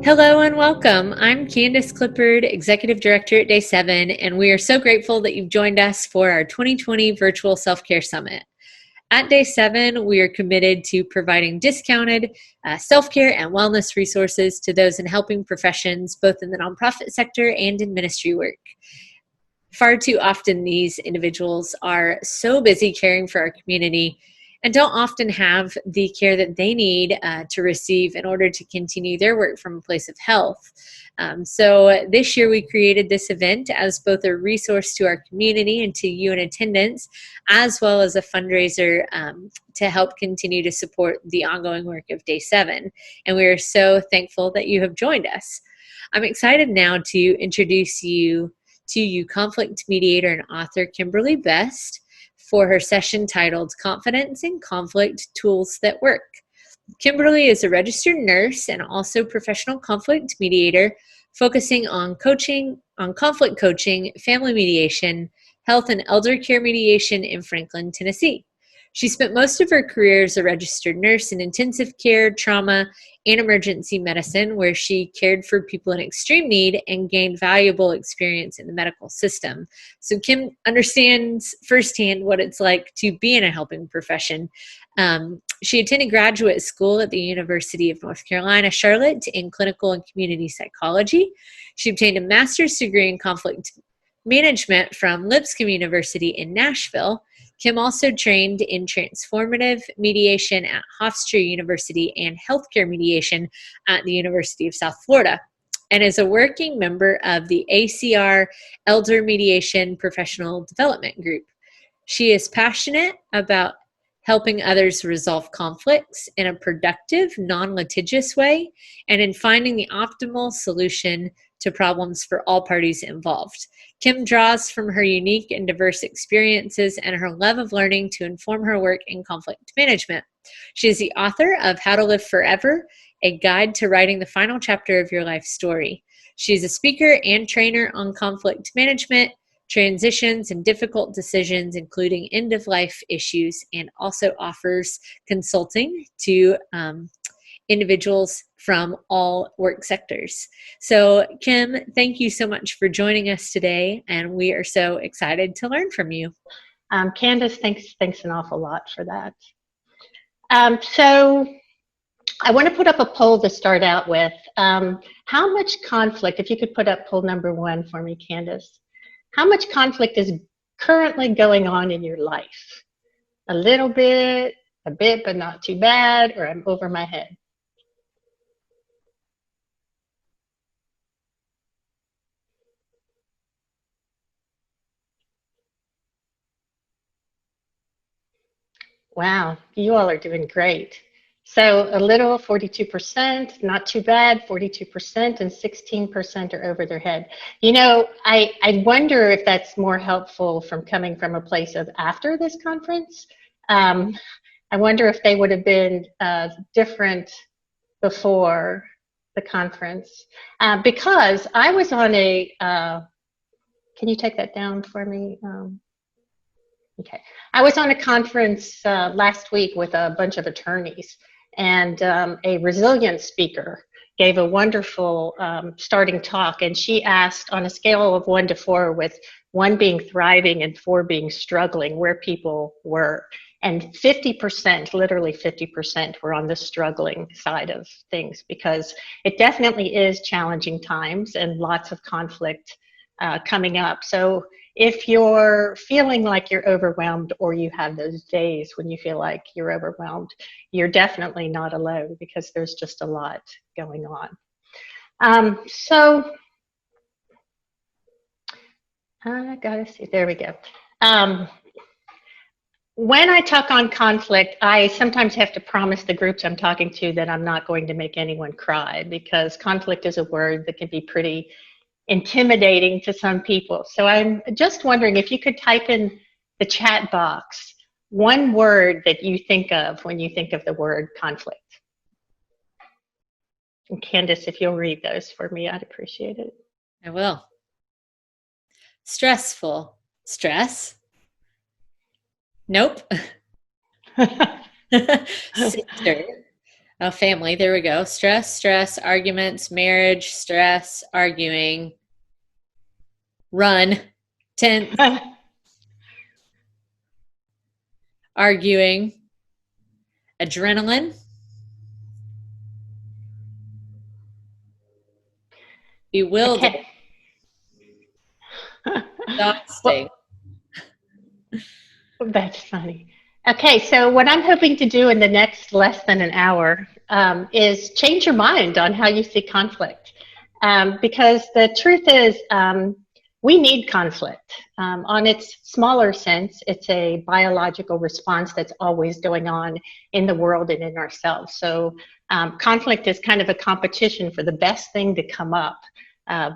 Hello and welcome. I'm Candace Clippard, Executive Director at Day 7, and we are so grateful that you've joined us for our 2020 Virtual Self-Care Summit. At Day 7, we are committed to providing discounted self-care and wellness resources to those in helping professions, both in the nonprofit sector and in ministry work. Far too often, these individuals are so busy caring for our community and don't often have the care that they need to receive in order to continue their work from a place of health. So this year we created this event as both a resource to our community and to you in attendance, as well as a fundraiser to help continue to support the ongoing work of Day 7. And we are so thankful that you have joined us. I'm excited now to introduce you to conflict mediator and author Kimberly Best for her session titled Confidence in Conflict Tools That Work. Kimberly is a registered nurse and also professional conflict mediator, focusing on conflict coaching, family mediation, health and elder care mediation in Franklin, Tennessee. She spent most of her career as a registered nurse in intensive care, trauma, and emergency medicine, where she cared for people in extreme need and gained valuable experience in the medical system. So Kim understands firsthand what it's like to be in a helping profession. She attended graduate school at the University of North Carolina, Charlotte, in clinical and community psychology. She obtained a master's degree in conflict management from Lipscomb University in Nashville. Kim also trained in transformative mediation at Hofstra University and healthcare mediation at the University of South Florida, and is a working member of the ACR Elder Mediation Professional Development Group. She is passionate about helping others resolve conflicts in a productive, non-litigious way, and in finding the optimal solution to problems for all parties involved. Kim draws from her unique and diverse experiences and her love of learning to inform her work in conflict management. She is the author of How to Live Forever, a guide to writing the final chapter of your life story. She's a speaker and trainer on conflict management, transitions, and difficult decisions, including end-of-life issues, and also offers consulting to individuals from all work sectors. So, Kim, thank you so much for joining us today, and we are so excited to learn from you. Candace, thanks an awful lot for that. So I want to put up a poll to start out with. How much conflict, if you could put up poll number 1 for me, Candace, how much conflict is currently going on in your life? A little bit, a bit, but not too bad, or I'm over my head? Wow, you all are doing great. So a little, 42%, not too bad, 42%, and 16% are over their head. You know, I wonder if that's more helpful from coming from a place of after this conference. I wonder if they would have been different before the conference. Because I was on a, can you take that down for me? Okay. I was on a conference last week with a bunch of attorneys, and a resilience speaker gave a wonderful starting talk, and she asked on a scale of 1 to 4, with 1 being thriving and 4 being struggling, where people were. And 50%, literally 50%, were on the struggling side of things, because it definitely is challenging times and lots of conflict coming up. So if you're feeling like you're overwhelmed, or you have those days when you feel like you're overwhelmed, you're definitely not alone, because there's just a lot going on. So I gotta see, there we go. When I talk on conflict, I sometimes have to promise the groups I'm talking to that I'm not going to make anyone cry, because conflict is a word that can be pretty intimidating to some people. So I'm just wondering if you could type in the chat box 1 word that you think of when you think of the word conflict. And Candace, if you'll read those for me, I'd appreciate it. I will. Stressful. Stress? Nope. Sister. Oh, family. There we go. Stress, stress, arguments, marriage, stress, arguing, run, tense, arguing, adrenaline, bewildered, Okay. exhausting. Well, that's funny. Okay, so what I'm hoping to do in the next less than an hour is change your mind on how you see conflict. Because the truth is, we need conflict. On its smaller sense, it's a biological response that's always going on in the world and in ourselves. So conflict is kind of a competition for the best thing to come up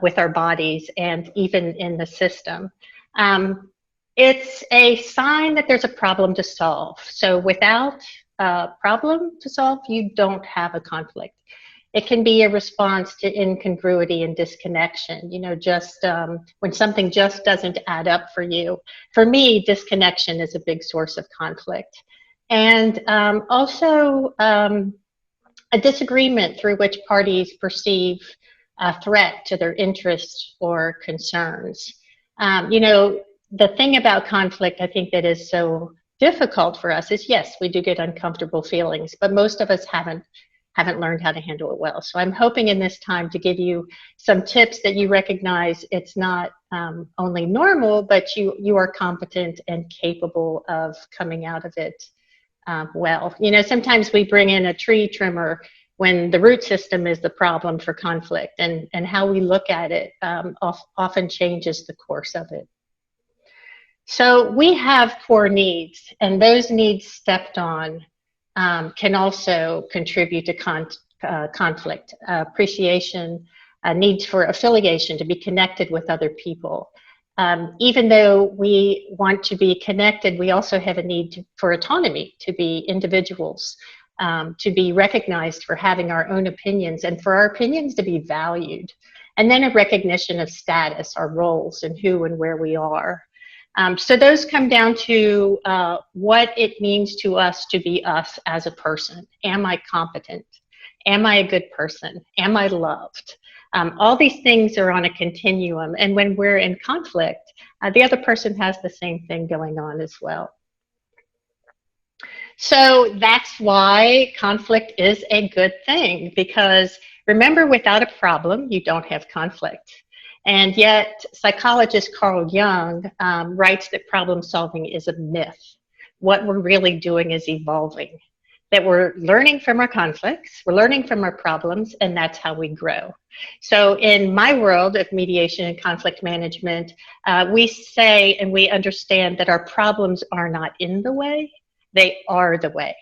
with our bodies and even in the system. It's a sign that there's a problem to solve. So without a problem to solve, you don't have a conflict. It can be a response to incongruity and disconnection, just when something just doesn't add up for you. For me, disconnection is a big source of conflict. And also a disagreement through which parties perceive a threat to their interests or concerns. The thing about conflict, I think, that is so difficult for us is, yes, we do get uncomfortable feelings, but most of us haven't learned how to handle it well. So I'm hoping in this time to give you some tips that you recognize it's not only normal, but you are competent and capable of coming out of it well. Sometimes we bring in a tree trimmer when the root system is the problem for conflict, and how we look at it often changes the course of it. So we have core needs, and those needs stepped on can also contribute to conflict. Appreciation, needs for affiliation, to be connected with other people. Even though we want to be connected, we also have a need for autonomy, to be individuals, to be recognized for having our own opinions, and for our opinions to be valued. And then a recognition of status, our roles, and who and where we are. So those come down to what it means to us to be us as a person. Am I competent? Am I a good person? Am I loved? All these things are on a continuum, and when we're in conflict, the other person has the same thing going on as well. So that's why conflict is a good thing, because remember, without a problem, you don't have conflict. And yet, psychologist Carl Jung writes that problem solving is a myth. What we're really doing is evolving, that we're learning from our conflicts, we're learning from our problems, and that's how we grow. So in my world of mediation and conflict management, we say and we understand that our problems are not in the way, they are the way.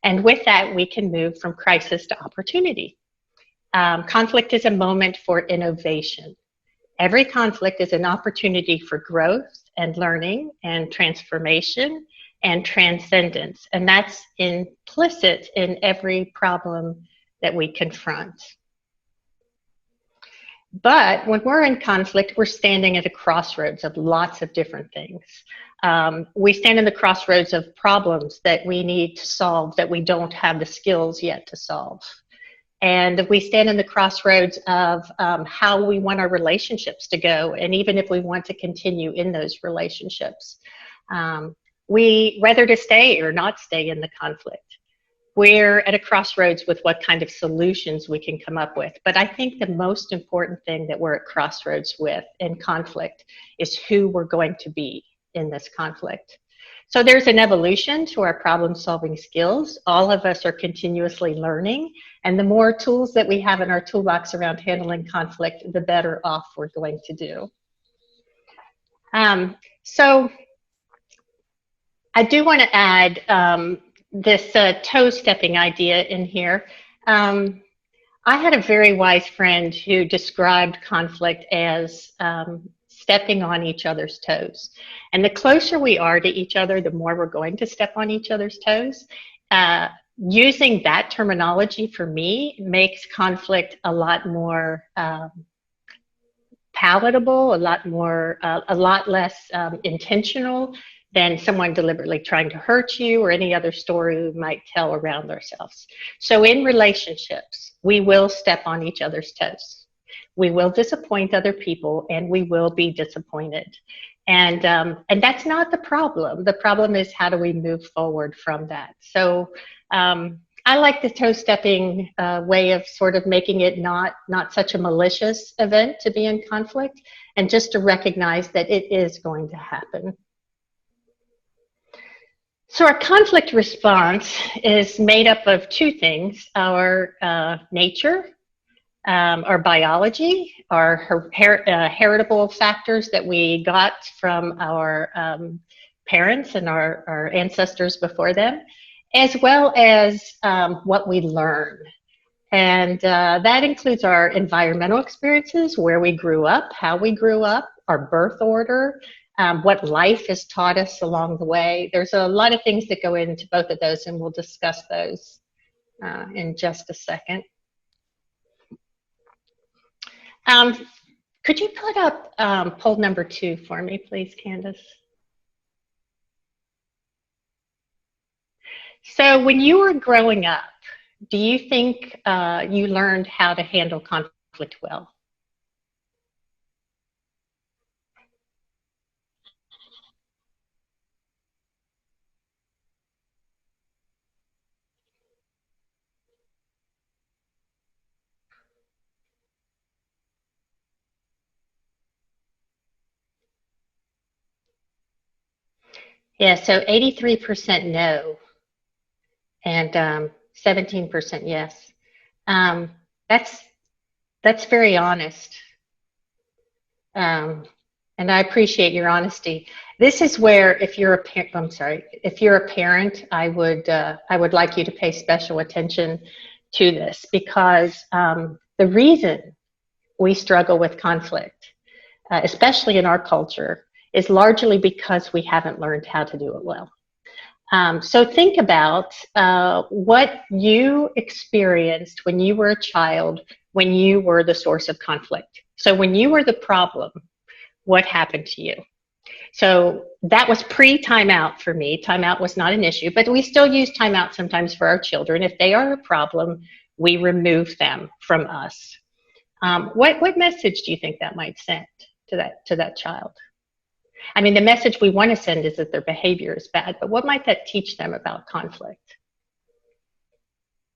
And with that, we can move from crisis to opportunity. Conflict is a moment for innovation. Every conflict is an opportunity for growth and learning and transformation and transcendence. And that's implicit in every problem that we confront. But when we're in conflict, we're standing at a crossroads of lots of different things. We stand in the crossroads of problems that we need to solve that we don't have the skills yet to solve. And we stand in the crossroads of how we want our relationships to go, and even if we want to continue in those relationships. Whether to stay or not stay in the conflict. We're at a crossroads with what kind of solutions we can come up with. But I think the most important thing that we're at crossroads with in conflict is who we're going to be in this conflict. So there's an evolution to our problem-solving skills. All of us are continuously learning, and the more tools that we have in our toolbox around handling conflict, the better off we're going to do. So I do want to add this toe-stepping idea in here. I had a very wise friend who described conflict as stepping on each other's toes. And the closer we are to each other, the more we're going to step on each other's toes. Using that terminology for me makes conflict a lot more palatable, a lot less intentional, than someone deliberately trying to hurt you or any other story we might tell around ourselves. So in relationships, we will step on each other's toes. We will disappoint other people, and we will be disappointed. And that's not the problem. The problem is, how do we move forward from that? So I like the toe stepping way of sort of making it not such a malicious event to be in conflict, and just to recognize that it is going to happen. So our conflict response is made up of two things: our nature, our biology, our heritable factors that we got from our parents and our ancestors before them, as well as what we learn. And that includes our environmental experiences, where we grew up, how we grew up, our birth order, what life has taught us along the way. There's a lot of things that go into both of those, and we'll discuss those in just a second. Could you put up poll number 2 for me, please, Candace? So when you were growing up, do you think you learned how to handle conflict well? Yeah, so 83% no, and 17% yes. That's very honest, and I appreciate your honesty. This is where, if you're a parent, if you're a parent, I would like you to pay special attention to this, because the reason we struggle with conflict, especially in our culture, is largely because we haven't learned how to do it well. So think about what you experienced when you were a child, when you were the source of conflict. So when you were the problem, what happened to you? So that was pre-timeout for me. Timeout was not an issue, but we still use timeout sometimes for our children. If they are a problem, we remove them from us. What message do you think that might send to that child? I mean, the message we want to send is that their behavior is bad, but what might that teach them about conflict?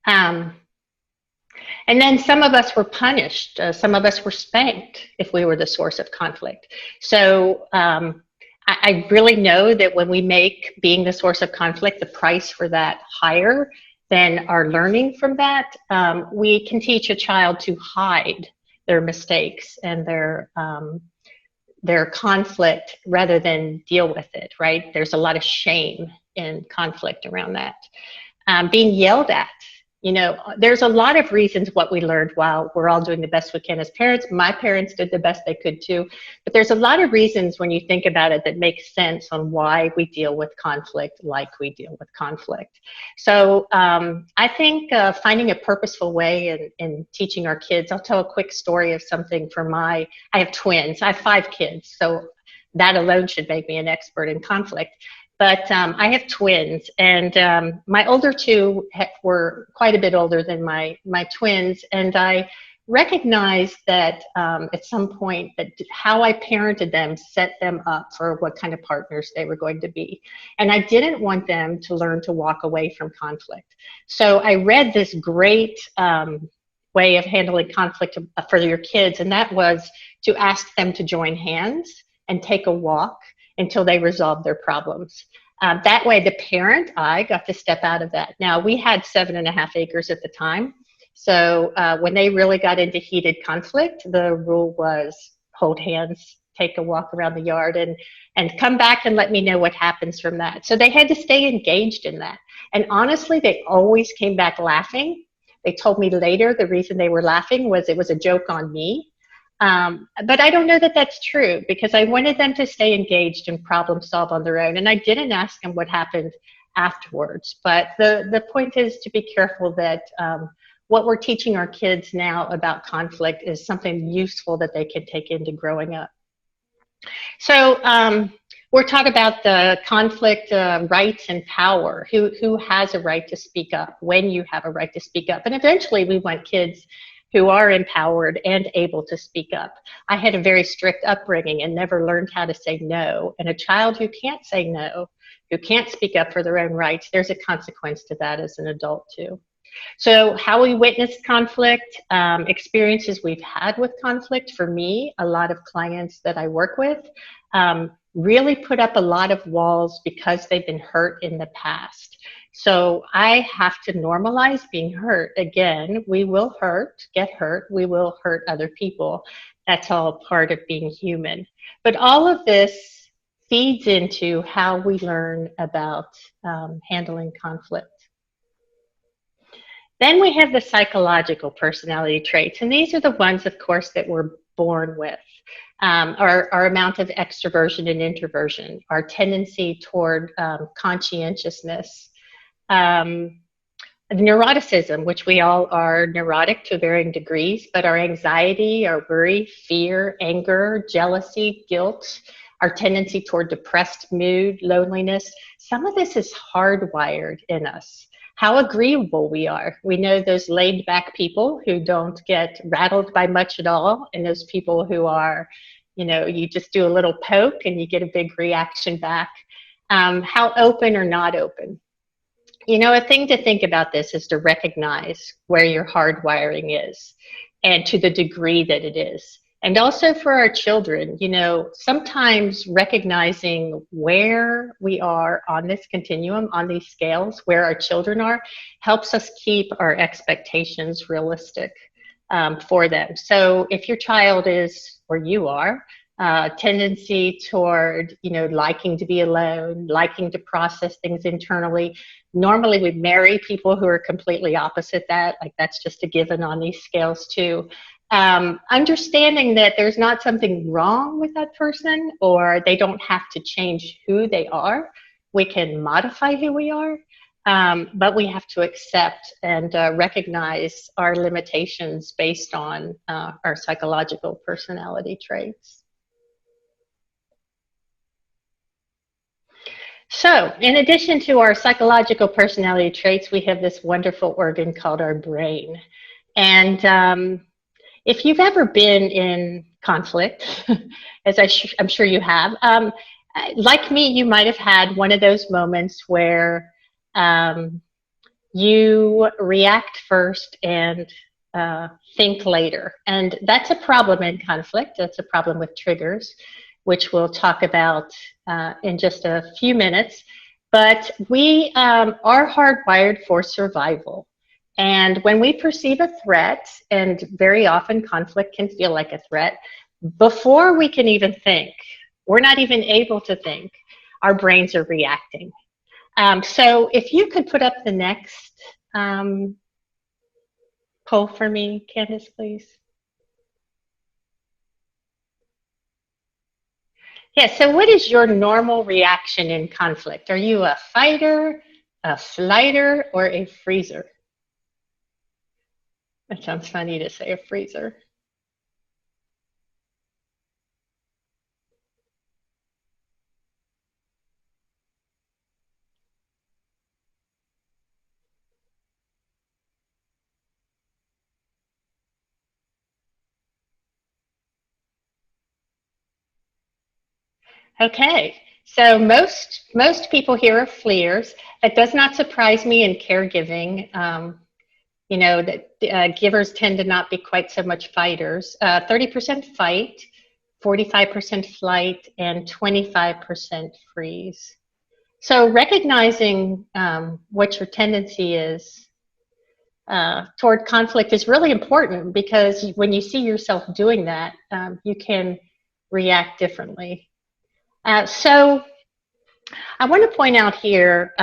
And then some of us were punished. Some of us were spanked if we were the source of conflict. So I really know that when we make being the source of conflict the price for that higher than our learning from that, we can teach a child to hide their mistakes and their conflict rather than deal with it, right? There's a lot of shame in conflict around that. Being yelled at, there's a lot of reasons what we learned while we're all doing the best we can as parents. My parents did the best they could too, but there's a lot of reasons when you think about it that make sense on why we deal with conflict like we deal with conflict. So I think finding a purposeful way in teaching our kids. I'll tell a quick story of something from I have twins. I have 5 kids, so that alone should make me an expert in conflict. But I have twins, and my older 2 were quite a bit older than my twins, and I recognized that at some point that how I parented them set them up for what kind of partners they were going to be. And I didn't want them to learn to walk away from conflict. So I read this great way of handling conflict for your kids, and that was to ask them to join hands and take a walk until they resolved their problems. That way, the parent, I got to step out of that. Now, we had 7.5 acres at the time. So when they really got into heated conflict, the rule was hold hands, take a walk around the yard, and come back and let me know what happens from that. So they had to stay engaged in that. And honestly, they always came back laughing. They told me later the reason they were laughing was it was a joke on me. But I don't know that that's true, because I wanted them to stay engaged and problem solve on their own. And I didn't ask them what happened afterwards. But the point is to be careful that what we're teaching our kids now about conflict is something useful that they can take into growing up. So We're taught about the conflict, rights and power. Who has a right to speak up, when you have a right to speak up. And eventually we want kids who are empowered and able to speak up. I had a very strict upbringing and never learned how to say no. And a child who can't say no, who can't speak up for their own rights, there's a consequence to that as an adult too. So how we witness conflict, experiences we've had with conflict. For me, a lot of clients that I work with really put up a lot of walls because they've been hurt in the past. So I have to normalize being hurt. Again, we will get hurt, we will hurt other people. That's all part of being human. But all of this feeds into how we learn about handling conflict. Then we have the psychological personality traits, and these are the ones, of course, that we're born with. Our amount of extroversion and introversion, our tendency toward conscientiousness, neuroticism, which we all are neurotic to varying degrees, but our anxiety, our worry, fear, anger, jealousy, guilt, our tendency toward depressed mood, loneliness, some of this is hardwired in us. How agreeable we are. We know those laid back people who don't get rattled by much at all, and those people who are, you just do a little poke and you get a big reaction back. How open or not open. A thing to think about this is to recognize where your hardwiring is and to the degree that it is. And also for our children, sometimes recognizing where we are on this continuum, on these scales, where our children are, helps us keep our expectations realistic for them. So if your child is, or you are, tendency toward, liking to be alone, liking to process things internally. Normally we marry people who are completely opposite that, like that's just a given on these scales too. Understanding that there's not something wrong with that person, or they don't have to change who they are. We can modify who we are, but we have to accept and recognize our limitations based on our psychological personality traits. So, in addition to our psychological personality traits, we have this wonderful organ called our brain. And if you've ever been in conflict, as I'm sure you have, like me, you might have had one of those moments where you react first and think later. And that's a problem in conflict. That's a problem with triggers, which we'll talk about in just a few minutes. But we are hardwired for survival. And when we perceive a threat, and very often conflict can feel like a threat, before we can even think, we're not even able to think, our brains are reacting. So if you could put up the next poll for me, Candace, please. Yeah, so what is your normal reaction in conflict? Are you a fighter, a flighter, or a freezer? That sounds funny to say, a freezer. Okay, so most people here are fleers. That does not surprise me in caregiving. That givers tend to not be quite so much fighters. 30% fight, 45% flight, and 25% freeze. So recognizing what your tendency is toward conflict is really important, because when you see yourself doing that, you can react differently. So I want to point out here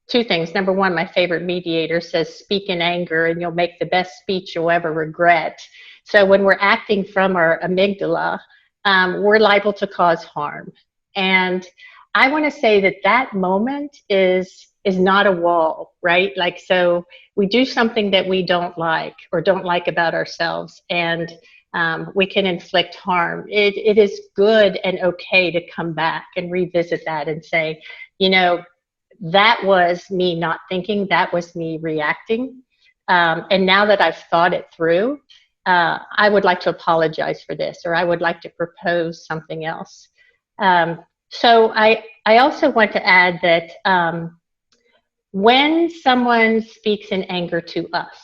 two things. Number one, my favorite Mediator says, speak in anger and you'll make the best speech you'll ever regret. So when we're acting from our amygdala, we're liable to cause harm. And I want to say that that moment is not a wall, right? Like, so we do something that we don't like or don't like about ourselves, and We can inflict harm. It is good and okay to come back and revisit that and say, you know, that was me not thinking, that was me reacting. And now that I've thought it through, I would like to apologize for this, or I would like to propose something else. So I also want to add that when someone speaks in anger to us,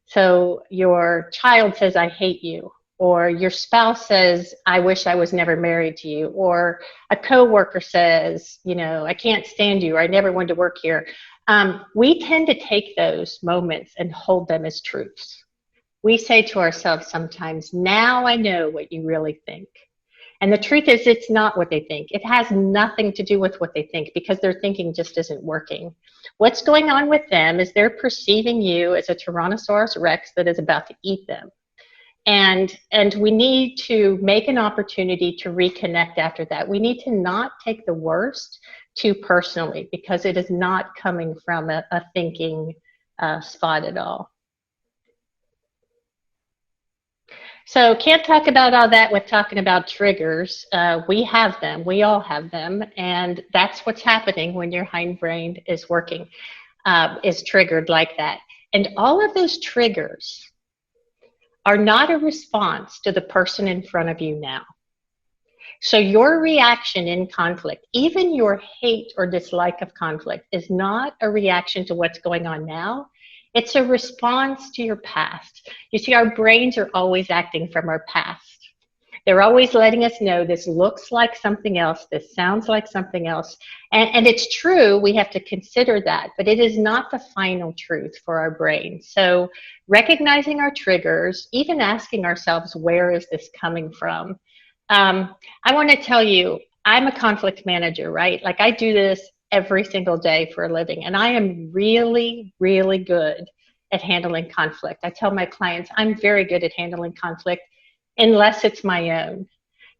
so your child says, I hate you, or your spouse says, I wish I was never married to you, or a coworker says, you know, I can't stand you, or I never wanted to work here. We tend to take those moments and hold them as truths. We say to ourselves sometimes, now I know what you really think. And the truth is, it's not what they think. It has nothing to do with what they think, because their thinking just isn't working. What's going on with them is they're perceiving you as a Tyrannosaurus Rex that is about to eat them. And we need to make an opportunity to reconnect after that. We need to not take the worst too personally, because it is not coming from a thinking spot at all. So can't talk about all that with talking about triggers. We have them. We all have them. And that's what's happening when your hindbrain is working, is triggered like that. And all of those triggers are not a response to the person in front of you now. So your reaction in conflict, even your hate or dislike of conflict, is not a reaction to what's going on now. It's a response to your past. You see, our brains are always acting from our past. They're always letting us know this looks like something else, this sounds like something else. And it's true, we have to consider that, but it is not the final truth for our brain. So recognizing our triggers, even asking ourselves, where is this coming from? I want to tell you, I'm a conflict manager, right? Like, I do this every single day for a living, and I am really, really good at handling conflict. I tell my clients I'm very good at handling conflict, unless it's my own,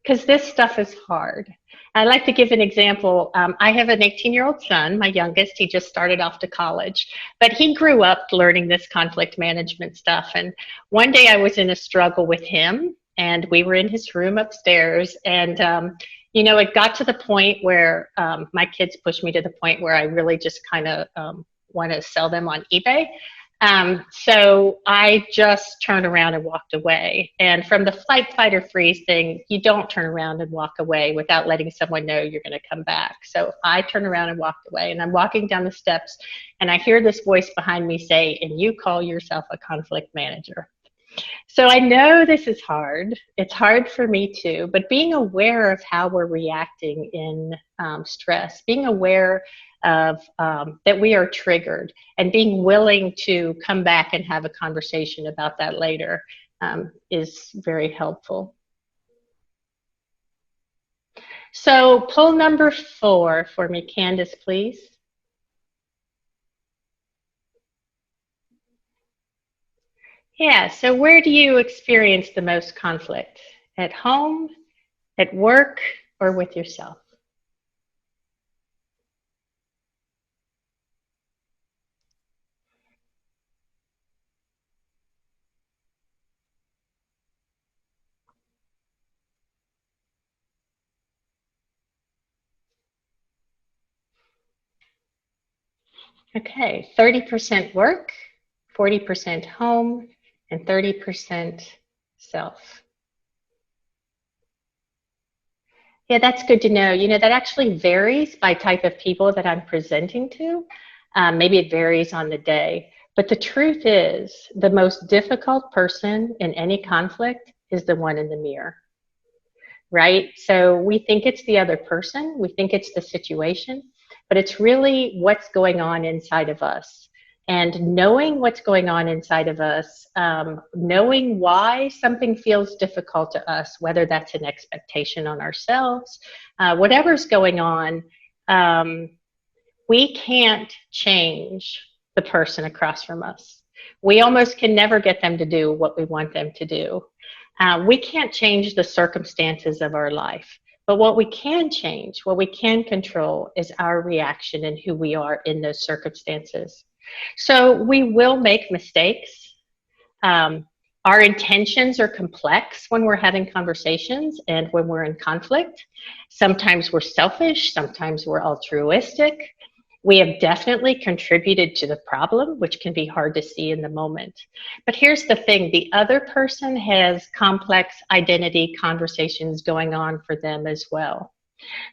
because this stuff is hard. I'd like to give an example. I have an 18-year-old son, my youngest. He just started off to college, but he grew up learning this conflict management stuff. And one day I was in a struggle with him, and we were in his room upstairs, and you know, it got to the point where my kids pushed me to the point where I really just kind of want to sell them on eBay. So I just turned around and walked away. And from the flight, fight, or freeze thing, you don't turn around and walk away without letting someone know you're going to come back. So I turned around and walked away, and I'm walking down the steps, and I hear this voice behind me say, and you call yourself a conflict manager. So I know this is hard. It's hard for me too, but being aware of how we're reacting in stress, being aware of that we are triggered, and being willing to come back and have a conversation about that later is very helpful. So poll number 4 for me, Candace, please. Yeah, so where do you experience the most conflict? At home, at work, or with yourself? Okay, 30% work, 40% home, and 30% self. Yeah, that's good to know. You know, that actually varies by type of people that I'm presenting to. Maybe it varies on the day. But the truth is, the most difficult person in any conflict is the one in the mirror, right? So we think it's the other person, we think it's the situation, but it's really what's going on inside of us. And knowing what's going on inside of us, knowing why something feels difficult to us, whether that's an expectation on ourselves, whatever's going on, we can't change the person across from us. We almost can never get them to do what we want them to do. We can't change the circumstances of our life. But what we can change, what we can control, is our reaction and who we are in those circumstances. So we will make mistakes. Our intentions are complex when we're having conversations and when we're in conflict. Sometimes we're selfish, sometimes we're altruistic. We have definitely contributed to the problem, which can be hard to see in the moment. But here's the thing, the other person has complex identity conversations going on for them as well.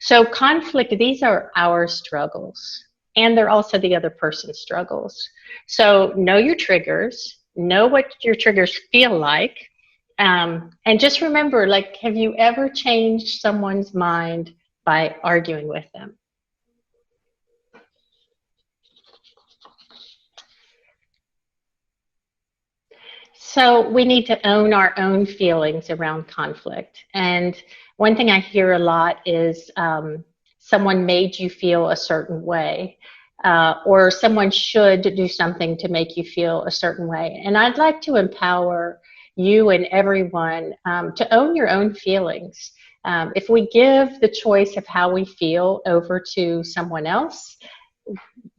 So conflict, these are our struggles, and they're also the other person's struggles. So know your triggers, know what your triggers feel like, and just remember, like, have you ever changed someone's mind by arguing with them? So we need to own our own feelings around conflict. And one thing I hear a lot is someone made you feel a certain way, or someone should do something to make you feel a certain way. And I'd like to empower you and everyone to own your own feelings. If we give the choice of how we feel over to someone else,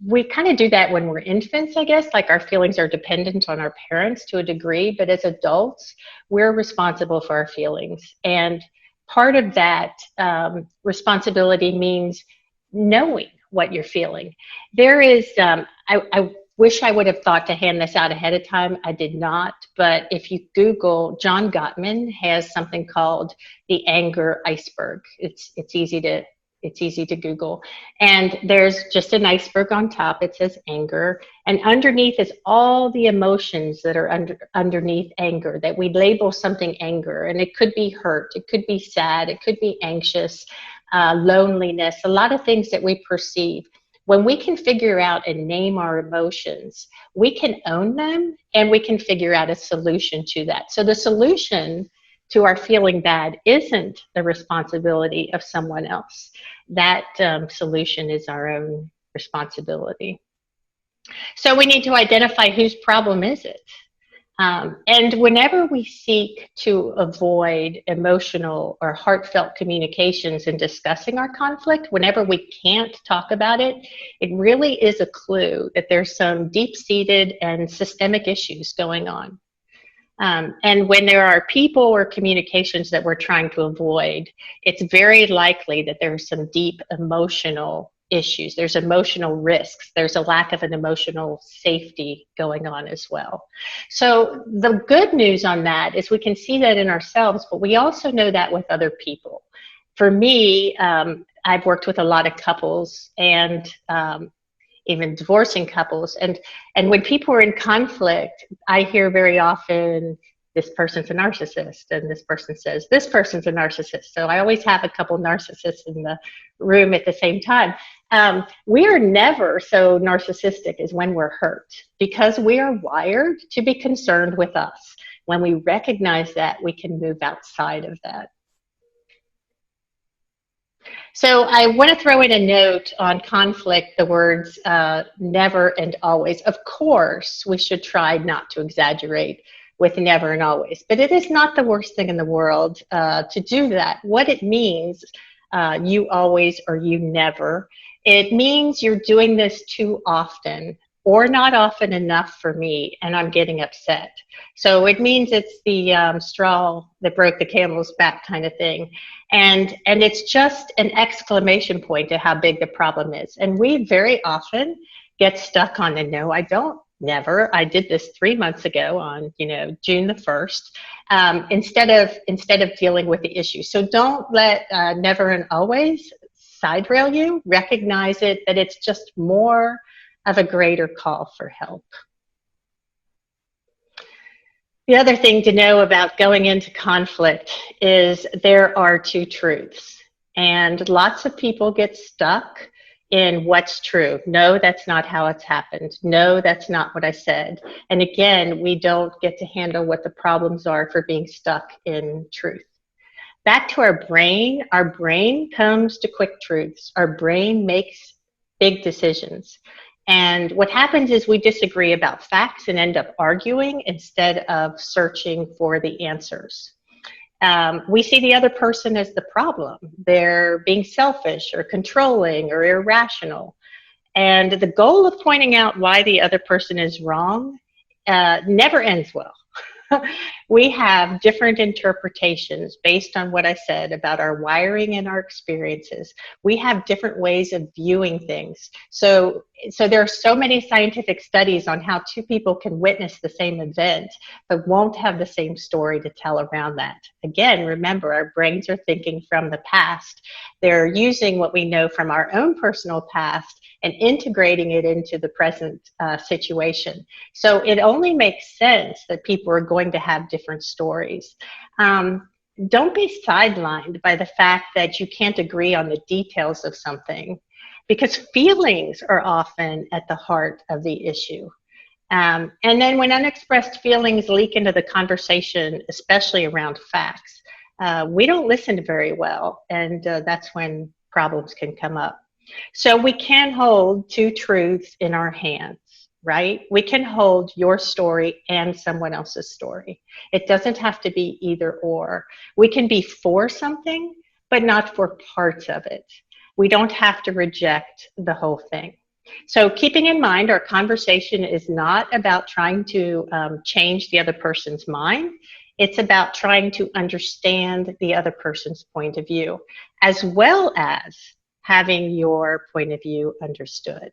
we kind of do that when we're infants, I guess, like our feelings are dependent on our parents to a degree, but as adults, we're responsible for our feelings. And part of that responsibility means knowing what you're feeling. There is, I wish I would have thought to hand this out ahead of time. I did not, but if you Google, John Gottman has something called the anger iceberg. It's easy to Google. And there's just an iceberg on top. It says anger. And underneath is all the emotions that are underneath anger, that we label something anger. And it could be hurt. It could be sad. It could be anxious, loneliness, a lot of things that we perceive. When we can figure out and name our emotions, we can own them and we can figure out a solution to that. So the solution to our feeling bad isn't the responsibility of someone else. That solution is our own responsibility. So we need to identify whose problem is it. And whenever we seek to avoid emotional or heartfelt communications in discussing our conflict, whenever we can't talk about it, it really is a clue that there's some deep-seated and systemic issues going on. And when there are people or communications that we're trying to avoid, it's very likely that there's some deep emotional issues. There's emotional risks. There's a lack of an emotional safety going on as well. So the good news on that is we can see that in ourselves, but we also know that with other people. For me, I've worked with a lot of couples and even divorcing couples. And when people are in conflict, I hear very often, this person's a narcissist, and this person says, this person's a narcissist. So I always have a couple narcissists in the room at the same time. We are never so narcissistic as when we're hurt, because we are wired to be concerned with us. When we recognize that, we can move outside of that. So I want to throw in a note on conflict, the words never and always. Of course, we should try not to exaggerate with never and always, but it is not the worst thing in the world to do that. What it means, you always or you never, it means you're doing this too often or not often enough for me, and I'm getting upset. So it means it's the straw that broke the camel's back kind of thing. And it's just an exclamation point to how big the problem is. And we very often get stuck on the no, I don't, never. I did this 3 months ago on, June the 1st, instead of dealing with the issue. So don't let never and always side rail you. Recognize it, that it's just more of a greater call for help. The other thing to know about going into conflict is there are two truths, and lots of people get stuck in what's true. No, that's not how it's happened. No, that's not what I said. And again, we don't get to handle what the problems are for being stuck in truth. Back to our brain comes to quick truths. Our brain makes big decisions. And what happens is we disagree about facts and end up arguing instead of searching for the answers. We see the other person as the problem. They're being selfish or controlling or irrational. And the goal of pointing out why the other person is wrong never ends well. We have different interpretations based on what I said about our wiring and our experiences. We have different ways of viewing things. So there are so many scientific studies on how two people can witness the same event, but won't have the same story to tell around that. Again, remember, our brains are thinking from the past. They're using what we know from our own personal past and integrating it into the present situation. So it only makes sense that people are going to have different stories. Don't be sidelined by the fact that you can't agree on the details of something, because feelings are often at the heart of the issue. And then when unexpressed feelings leak into the conversation, especially around facts, we don't listen very well, and that's when problems can come up. So we can hold two truths in our hands, right? We can hold your story and someone else's story. It doesn't have to be either or. We can be for something, but not for parts of it. We don't have to reject the whole thing. So keeping in mind, our conversation is not about trying to change the other person's mind. It's about trying to understand the other person's point of view, as well as having your point of view understood.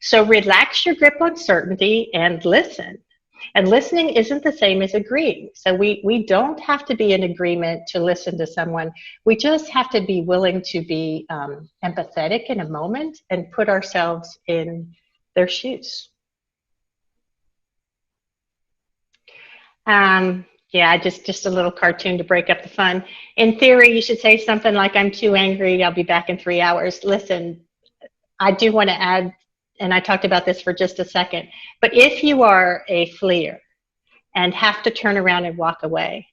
So relax your grip on certainty and listen. And listening isn't the same as agreeing. So we don't have to be in agreement to listen to someone. We just have to be willing to be empathetic in a moment and put ourselves in their shoes. Yeah, just a little cartoon to break up the fun. In theory, you should say something like, I'm too angry, I'll be back in 3 hours. Listen, I do want to add, and I talked about this for just a second, but if you are a fleer and have to turn around and walk away,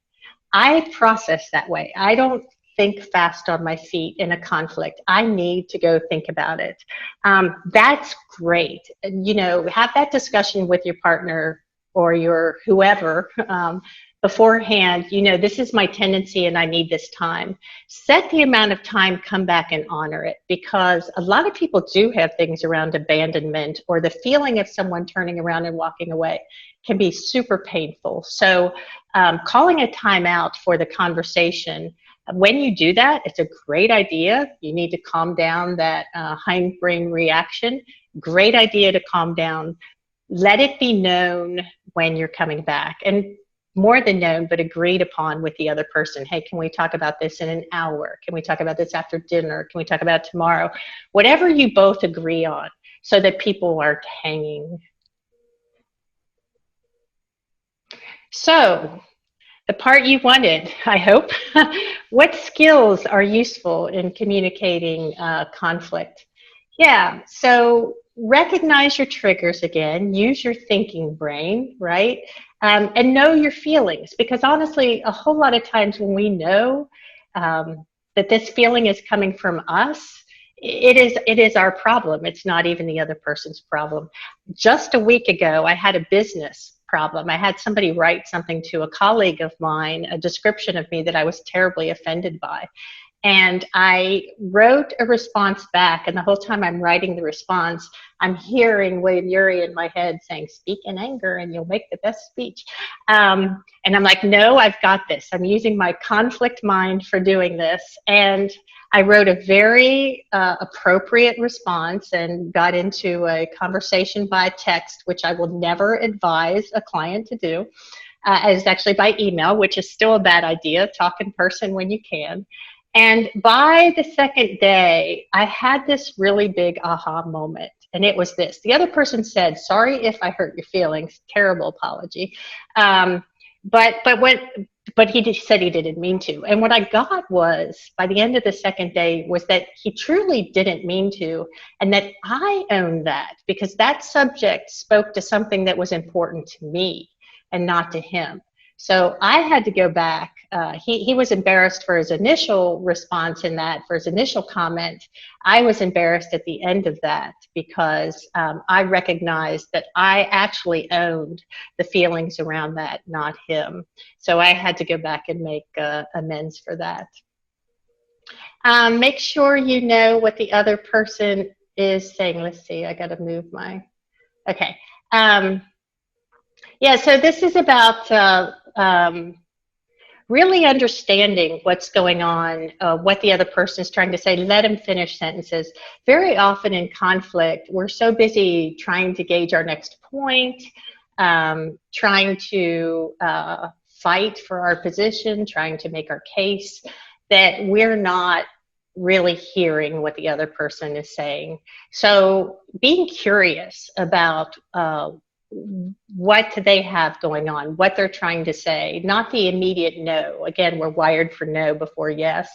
I process that way. I don't think fast on my feet in a conflict. I need to go think about it. That's great. Have that discussion with your partner or your whoever beforehand. This is my tendency and I need this time. Set the amount of time, come back and honor it, because a lot of people do have things around abandonment, or the feeling of someone turning around and walking away can be super painful. So calling a timeout for the conversation, when you do that, it's a great idea. You need to calm down that hindbrain reaction. Great idea to calm down. Let it be known when you're coming back, and more than known, but agreed upon with the other person. Hey, can we talk about this in an hour? Can we talk about this after dinner? Can we talk about it tomorrow? Whatever you both agree on, so that people aren't hanging. So, the part you wanted, I hope. What skills are useful in communicating conflict? Yeah, so recognize your triggers again, use your thinking brain, right? And know your feelings, because honestly, a whole lot of times when we know that this feeling is coming from us, it is our problem. It's not even the other person's problem. Just a week ago, I had a business problem. I had somebody write something to a colleague of mine, a description of me that I was terribly offended by. And I wrote a response back, and the whole time I'm writing the response, I'm hearing William Ury in my head saying, speak in anger and you'll make the best speech. And I'm like, no, I've got this. I'm using my conflict mind for doing this. And I wrote a very appropriate response and got into a conversation by text, which I will never advise a client to do. It's actually by email, which is still a bad idea. Talk in person when you can. And by the second day, I had this really big aha moment. And it was this. The other person said, sorry if I hurt your feelings. Terrible apology. But he said he didn't mean to. And what I got was, by the end of the second day, was that he truly didn't mean to, and that I owned that, because that subject spoke to something that was important to me and not to him. So I had to go back. He was embarrassed for his initial response in that, for his initial comment. I was embarrassed at the end of that, because I recognized that I actually owned the feelings around that, not him. So I had to go back and make amends for that. Make sure you know what the other person is saying. Let's see, I got to move my, okay. Yeah, so this is about really understanding what's going on, what the other person is trying to say. Let them finish sentences. Very often in conflict, we're so busy trying to gauge our next point, trying to fight for our position, trying to make our case, that we're not really hearing what the other person is saying. So being curious about what they have going on, what they're trying to say, not the immediate no. Again, we're wired for no before yes.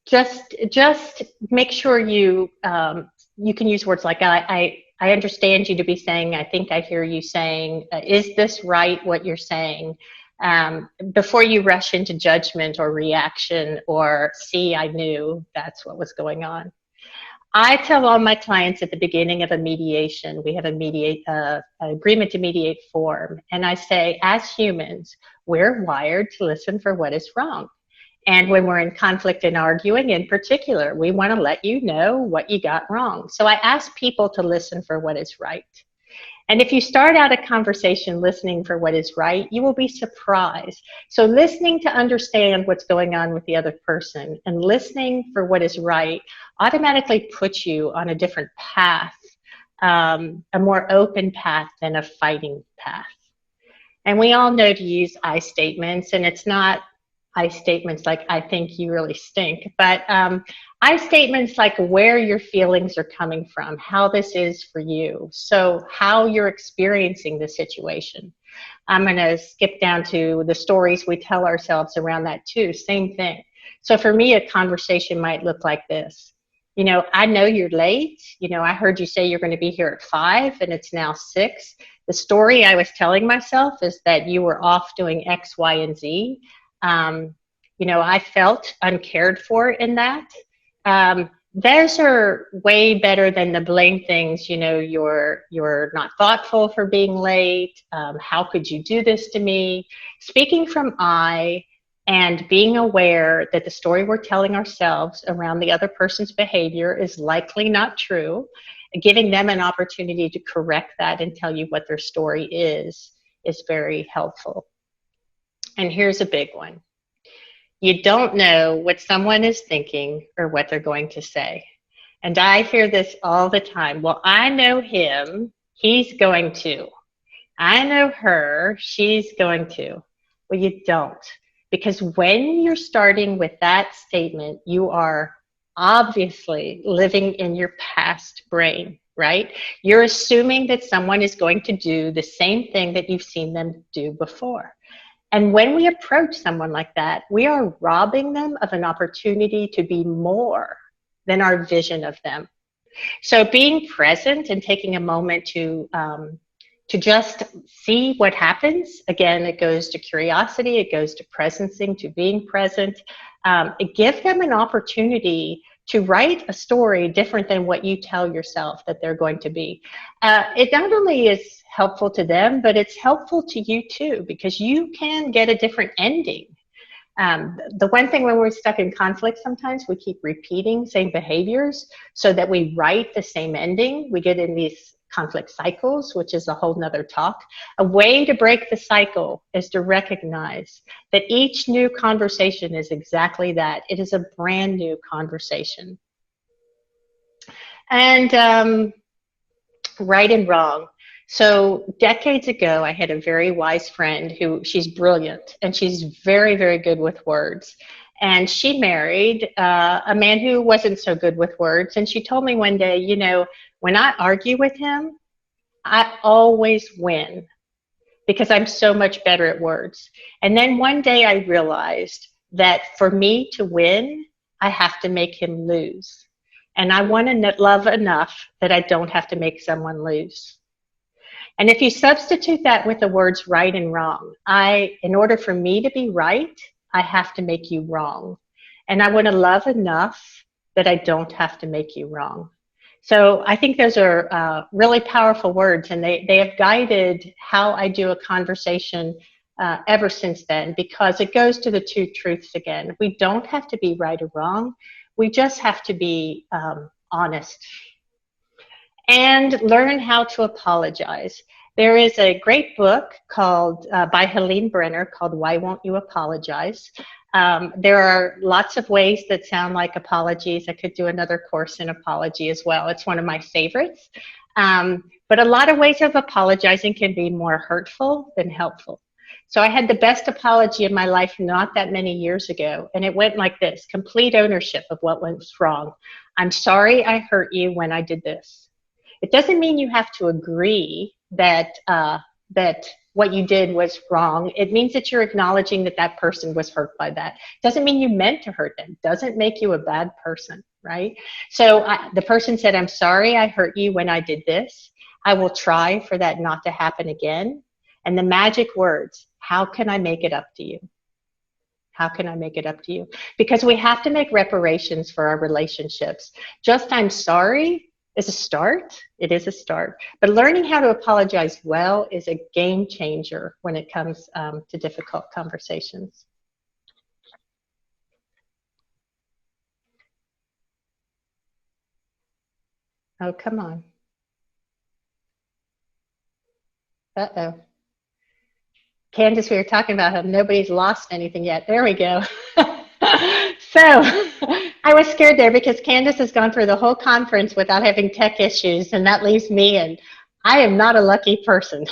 Just make sure you can use words like I understand you to be saying, I think I hear you saying, is this right what you're saying? Before you rush into judgment or reaction or see, I knew that's what was going on. I tell all my clients at the beginning of a mediation, we have a agreement to mediate form, and I say, as humans, we're wired to listen for what is wrong. And when we're in conflict and arguing in particular, we want to let you know what you got wrong. So I ask people to listen for what is right. And if you start out a conversation listening for what is right, you will be surprised. So listening to understand what's going on with the other person and listening for what is right automatically puts you on a different path, a more open path than a fighting path. And we all know to use I statements, and it's not I statements like I think you really stink, but I statements like where your feelings are coming from, how this is for you, so how you're experiencing the situation. I'm going to skip down to the stories we tell ourselves around that too, same thing. So for me, a conversation might look like this. You know, I know you're late. You know, I heard you say you're going to be here at 5 and it's now 6. The story I was telling myself is that you were off doing X, Y, and Z. You know, I felt uncared for in that. Those are way better than the blame things. You know, you're not thoughtful for being late. How could you do this to me? Speaking from I and being aware that the story we're telling ourselves around the other person's behavior is likely not true, giving them an opportunity to correct that and tell you what their story is very helpful. And here's a big one. You don't know what someone is thinking or what they're going to say. And I hear this all the time. Well, I know him, he's going to. I know her, she's going to. Well, you don't. Because when you're starting with that statement, you are obviously living in your past brain, right? You're assuming that someone is going to do the same thing that you've seen them do before. And when we approach someone like that, we are robbing them of an opportunity to be more than our vision of them. So being present and taking a moment to just see what happens. Again, it goes to curiosity, it goes to presencing, to being present. Give them an opportunity to write a story different than what you tell yourself that they're going to be. It not only is helpful to them, but it's helpful to you too, because you can get a different ending. The one thing when we're stuck in conflict, sometimes we keep repeating same behaviors so that we write the same ending. We get in these conflict cycles, which is a whole nother talk. A way to break the cycle is to recognize that each new conversation is exactly that. It is a brand new conversation. And right and wrong. So decades ago, I had a very wise friend who, she's brilliant, and she's very, very good with words. And she married a man who wasn't so good with words. And she told me one day, you know, when I argue with him, I always win because I'm so much better at words. And then one day I realized that for me to win, I have to make him lose. And I want to love enough that I don't have to make someone lose. And if you substitute that with the words right and wrong, in order for me to be right, I have to make you wrong. And I want to love enough that I don't have to make you wrong. So I think those are really powerful words, and they have guided how I do a conversation ever since then, because it goes to the two truths again. We don't have to be right or wrong. We just have to be honest. And learn how to apologize. There is a great book called by Helene Brenner called Why Won't You Apologize? There are lots of ways that sound like apologies. I could do another course in apology as well. It's one of my favorites. But a lot of ways of apologizing can be more hurtful than helpful. So I had the best apology in my life not that many years ago, and it went like this: complete ownership of what went wrong. I'm sorry I hurt you when I did this. It doesn't mean you have to agree that that what you did was wrong. It means that you're acknowledging that that person was hurt by that. Doesn't mean you meant to hurt them. Doesn't make you a bad person, right? So the person said, I'm sorry I hurt you when I did this. I will try for that not to happen again. And the magic words, how can I make it up to you? How can I make it up to you? Because we have to make reparations for our relationships. Just I'm sorry is a start. It is a start. But learning how to apologize well is a game changer when it comes to difficult conversations. Oh, come on. Uh-oh. Candace, we were talking about how nobody's lost anything yet. There we go. So I was scared there because Candace has gone through the whole conference without having tech issues, and that leaves me, and I am not a lucky person.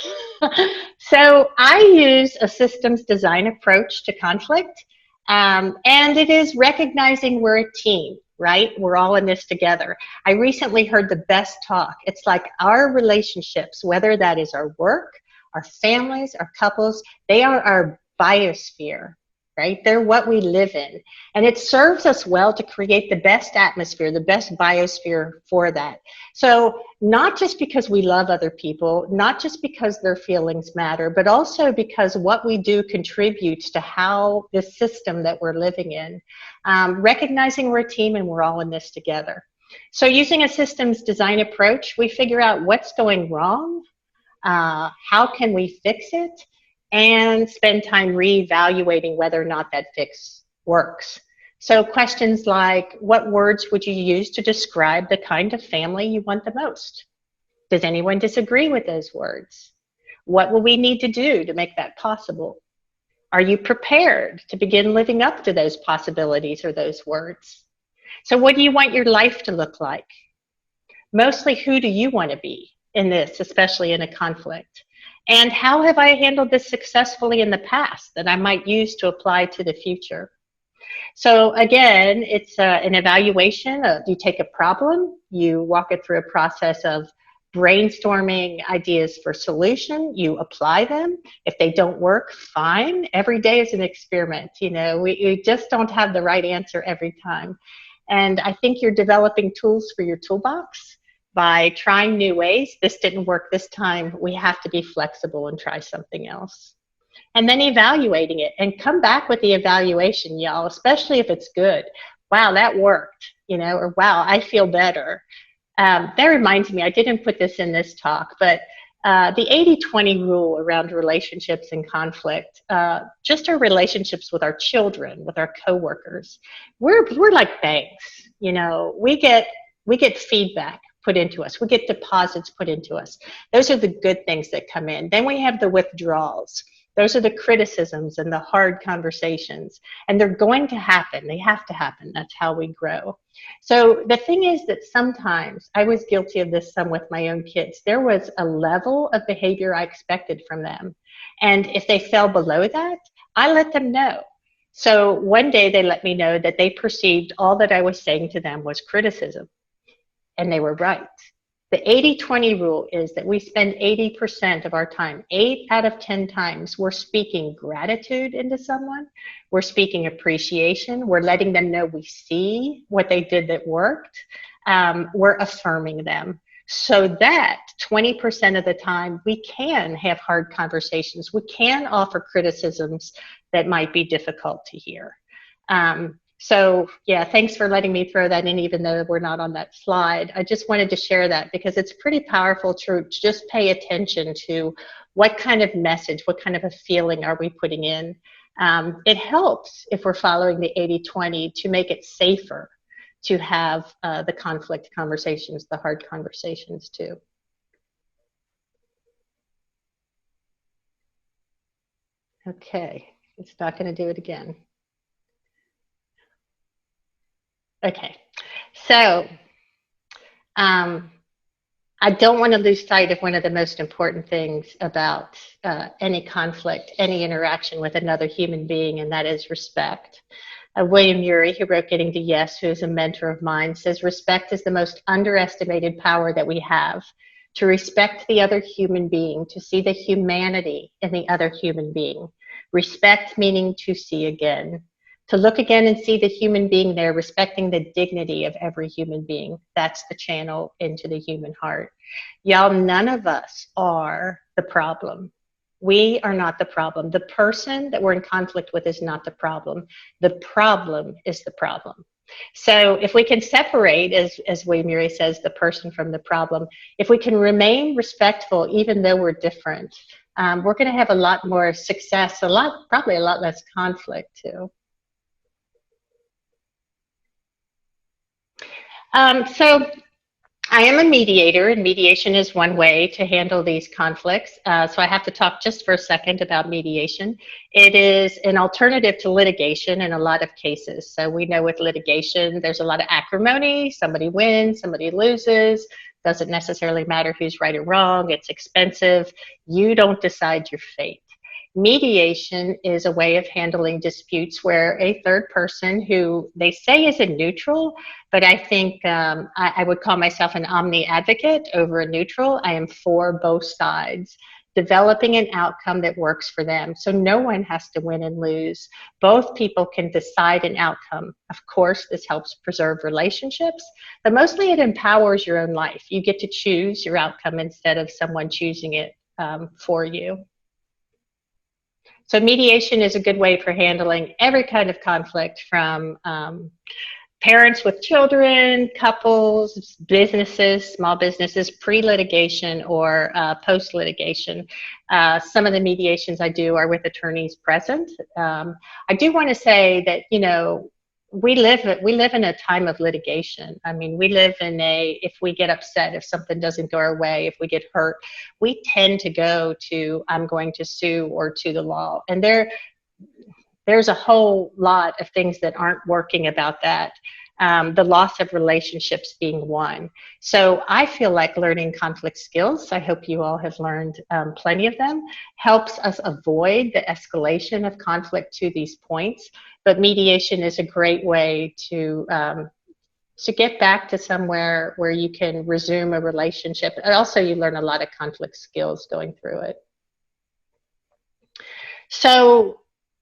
So I use a systems design approach to conflict, and it is recognizing we're a team, right? We're all in this together. I recently heard the best talk. It's like our relationships, whether that is our work, our families, our couples, they are our biosphere, right? They're what we live in. And it serves us well to create the best atmosphere, the best biosphere for that. So not just because we love other people, not just because their feelings matter, but also because what we do contributes to how the system that we're living in. Recognizing we're a team and we're all in this together. So using a systems design approach, we figure out what's going wrong, how can we fix it, and spend time reevaluating whether or not that fix works. So questions like, what words would you use to describe the kind of family you want the most? Does anyone disagree with those words? What will we need to do to make that possible? Are you prepared to begin living up to those possibilities or those words? So what do you want your life to look like? Mostly, who do you want to be in this, especially in a conflict? And how have I handled this successfully in the past that I might use to apply to the future? So again, it's an evaluation. You take a problem, you walk it through a process of brainstorming ideas for solution, you apply them. If they don't work, fine. Every day is an experiment. You know, we just don't have the right answer every time. And I think you're developing tools for your toolbox by trying new ways. This didn't work this time. We have to be flexible and try something else. And then evaluating it, and come back with the evaluation, y'all, especially if it's good. Wow, that worked, you know, or wow, I feel better. That reminds me, I didn't put this in this talk, but the 80-20 rule around relationships and conflict, just our relationships with our children, with our coworkers, we're like banks, you know, we get feedback put into us. We get deposits put into us. Those are the good things that come in. Then we have the withdrawals. Those are the criticisms and the hard conversations. And they're going to happen. They have to happen. That's how we grow. So the thing is that sometimes, I was guilty of this some with my own kids, there was a level of behavior I expected from them. And if they fell below that, I let them know. So one day they let me know that they perceived all that I was saying to them was criticism. And they were right. The 80-20 rule is that we spend 80% of our time, 8 out of 10 times, we're speaking gratitude into someone. We're speaking appreciation. We're letting them know we see what they did that worked. We're affirming them. So that 20% of the time, we can have hard conversations. We can offer criticisms that might be difficult to hear. So yeah, thanks for letting me throw that in, even though we're not on that slide. I just wanted to share that because it's pretty powerful to just pay attention to what kind of message, what kind of a feeling are we putting in. It helps if we're following the 80-20 to make it safer to have the conflict conversations, the hard conversations too. Okay, it's not going to do it again. Okay, so um, I don't want to lose sight of one of the most important things about any conflict, any interaction with another human being, and that is respect. William Ury, who wrote Getting to Yes, who is a mentor of mine, says respect is the most underestimated power that we have. To respect the other human being, to see the humanity in the other human being. Respect meaning to see again. To look again and see the human being there, respecting the dignity of every human being. That's the channel into the human heart. Y'all, none of us are the problem. We are not the problem. The person that we're in conflict with is not the problem. The problem is the problem. So if we can separate, as William Ury says, the person from the problem, if we can remain respectful even though we're different, we're going to have a lot more success, probably a lot less conflict too. So I am a mediator, and mediation is one way to handle these conflicts. So I have to talk just for a second about mediation. It is an alternative to litigation in a lot of cases. So we know with litigation, there's a lot of acrimony. Somebody wins, somebody loses. Doesn't necessarily matter who's right or wrong. It's expensive. You don't decide your fate. Mediation is a way of handling disputes where a third person who they say is a neutral, but I think I would call myself an omni advocate over a neutral. I am for both sides, developing an outcome that works for them. So no one has to win and lose. Both people can decide an outcome. Of course, this helps preserve relationships, but mostly it empowers your own life. You get to choose your outcome instead of someone choosing it for you. So mediation is a good way for handling every kind of conflict, from parents with children, couples, businesses, small businesses, pre-litigation or post-litigation. Some of the mediations I do are with attorneys present. I do want to say that, you know, we live in a time of litigation. I mean, we live in if we get upset, if something doesn't go our way, if we get hurt, we tend to go to, I'm going to sue, or to the law. And there's a whole lot of things that aren't working about that. The loss of relationships being one. So I feel like learning conflict skills, I hope you all have learned plenty of them, helps us avoid the escalation of conflict to these points. But mediation is a great way to get back to somewhere where you can resume a relationship. And also you learn a lot of conflict skills going through it. So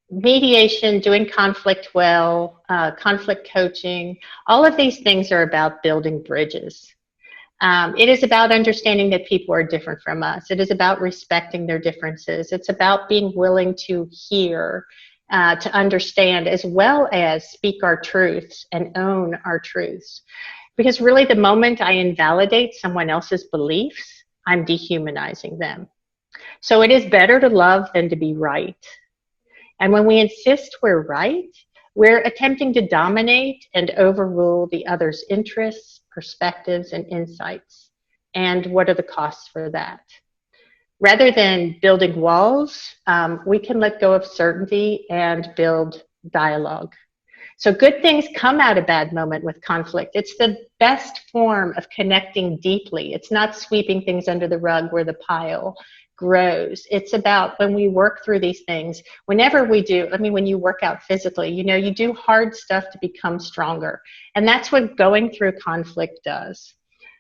mediation, doing conflict well, conflict coaching, all of these things are about building bridges. It is about understanding that people are different from us. It is about respecting their differences. It's about being willing to hear, to understand, as well as speak our truths and own our truths. Because really, the moment I invalidate someone else's beliefs, I'm dehumanizing them. So it is better to love than to be right. And when we insist we're right, we're attempting to dominate and overrule the other's interests, perspectives, and insights. And what are the costs for that? Rather than building walls, we can let go of certainty and build dialogue. So good things come out of bad moment with conflict. It's the best form of connecting deeply. It's not sweeping things under the rug where the pile grows. It's about when we work through these things, whenever we do, I mean, when you work out physically, you know, you do hard stuff to become stronger. And that's what going through conflict does.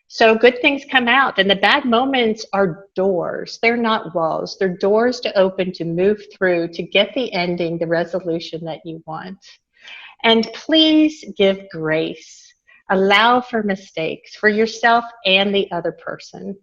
So good things come out, and the bad moments are doors. They're not walls. They're doors to open, to move through, to get the ending, the resolution that you want. And please give grace. Allow for mistakes for yourself and the other person.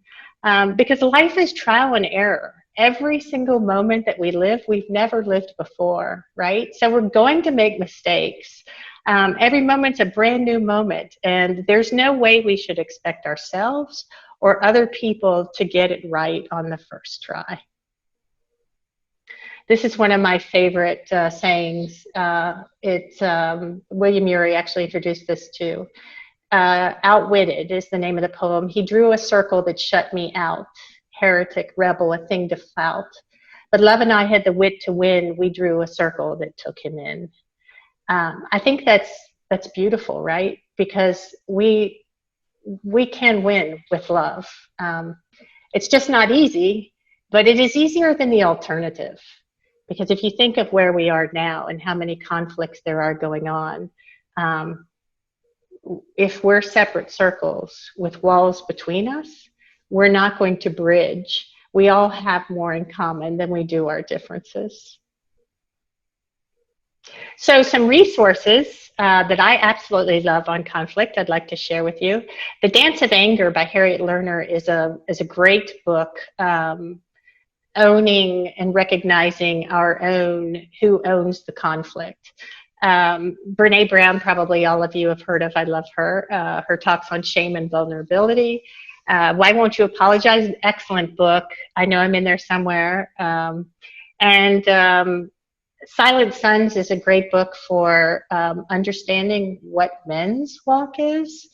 Because life is trial and error. Every single moment that we live, we've never lived before, right? So we're going to make mistakes. Every moment's a brand new moment, and there's no way we should expect ourselves or other people to get it right on the first try. This is one of my favorite sayings. It's William Ury actually introduced this too. Outwitted is the name of the poem. He drew a circle that shut me out. Heretic, rebel, a thing to flout. but Love and I had the wit to win. We drew a circle that took him in. I think that's beautiful, right? Because we can win with love. It's just not easy, but it is easier than the alternative. Because if you think of where we are now and how many conflicts there are going on, if we're separate circles with walls between us, we're not going to bridge. We all have more in common than we do our differences. So some resources that I absolutely love on conflict I'd like to share with you. The Dance of Anger by Harriet Lerner is a great book, owning and recognizing our own, who owns the conflict. Brene Brown, probably all of you have heard of. I love her. Her talks on shame and vulnerability. Why Won't You Apologize? Excellent book. I know I'm in there somewhere. Silent Sons is a great book for understanding what men's walk is.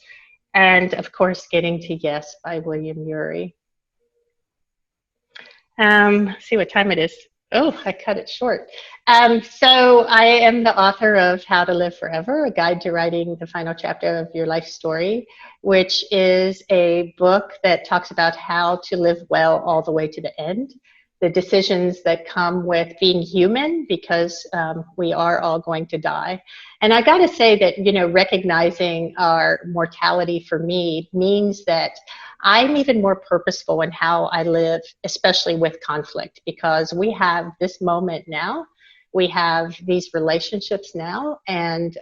And of course, Getting to Yes by William Ury. See what time it is. Oh, I cut it short. So I am the author of How to Live Forever, a guide to writing the final chapter of your life story, which is a book that talks about how to live well all the way to the end. The decisions that come with being human, because we are all going to die. And I got to say that, you know, recognizing our mortality for me means that I'm even more purposeful in how I live, especially with conflict, because we have this moment now, we have these relationships now, and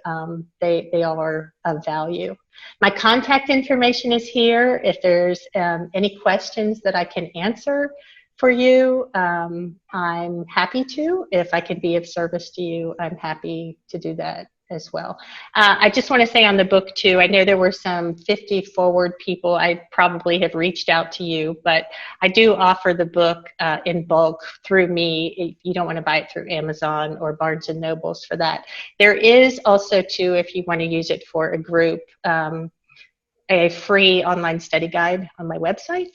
they are of value. My contact information is here. If there's any questions that I can answer for you, I'm happy to. If I can be of service to you, I'm happy to do that as well. I just want to say on the book too, I know there were some 50 forward people. I probably have reached out to you, but I do offer the book in bulk through me. You don't want to buy it through Amazon or Barnes and Nobles for that. There is also too, if you want to use it for a group, a free online study guide on my website.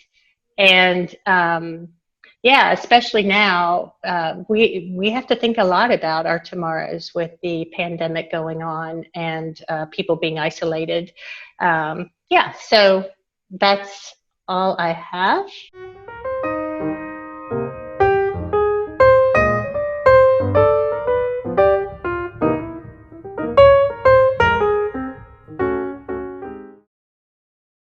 And yeah, especially now, we have to think a lot about our tomorrows with the pandemic going on and people being isolated. Yeah, so that's all I have.